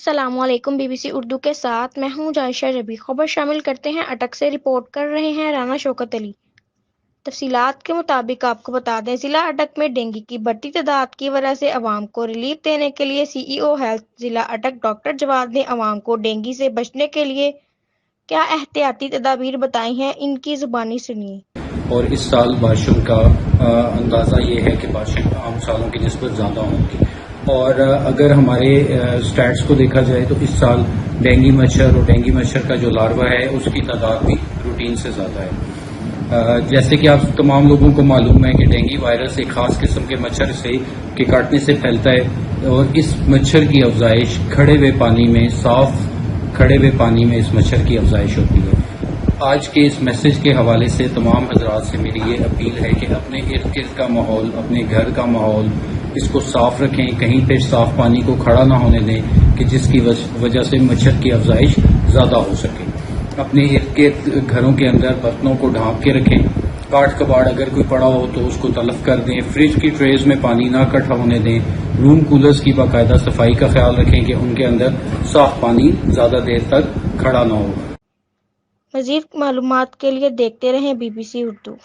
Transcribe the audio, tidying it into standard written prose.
السلام علیکم، be B C Urdu کے ساتھ میں ہوں جائشہ ربی۔ خبر شامل کرتے ہیں اٹک سے، رپورٹ کر رہے ہیں رانا شوکت علی۔ تفصیلات کے مطابق آپ کو بتا دیں، ضلع اٹک میں ڈینگی کی بڑھتی تعداد کی وجہ سے عوام کو ریلیف دینے کے لیے سی ای او ہیلتھ ضلع اٹک ڈاکٹر جواد نے عوام کو ڈینگی سے بچنے کے لیے کیا احتیاطی تدابیر بتائی ہیں، ان کی زبانی سنیے۔ اور اس سال بارشوں کا اندازہ یہ ہے کہ بارشیں عام سالوں کی نسبت زیادہ ہوں گی، اور اگر ہمارے سٹیٹس کو دیکھا جائے تو اس سال ڈینگی مچھر اور ڈینگی مچھر کا جو لاروا ہے اس کی تعداد بھی روٹین سے زیادہ ہے۔ جیسے کہ آپ تمام لوگوں کو معلوم ہے کہ ڈینگی وائرس ایک خاص قسم کے مچھر سے کے کاٹنے سے پھیلتا ہے، اور اس مچھر کی افزائش کھڑے ہوئے پانی میں، صاف کھڑے ہوئے پانی میں اس مچھر کی افزائش ہوتی ہے۔ آج کے اس میسج کے حوالے سے تمام حضرات سے میری یہ اپیل ہے کہ اپنے ارد گرد کا ماحول، اپنے گھر کا ماحول، اس کو صاف رکھیں، کہیں پہ صاف پانی کو کھڑا نہ ہونے دیں کہ جس کی وجہ سے مچھر کی افزائش زیادہ ہو سکے۔ اپنے ارد گرد گھروں کے اندر برتنوں کو ڈھانپ کے رکھیں، کاٹ کباڑ اگر کوئی پڑا ہو تو اس کو تلف کر دیں، فریج کی ٹریز میں پانی نہ اکٹھا ہونے دیں، روم کولرز کی باقاعدہ صفائی کا خیال رکھیں کہ ان کے اندر صاف پانی زیادہ دیر تک کھڑا نہ ہو۔ مزید معلومات کے لیے دیکھتے رہیں بی بی سی اردو۔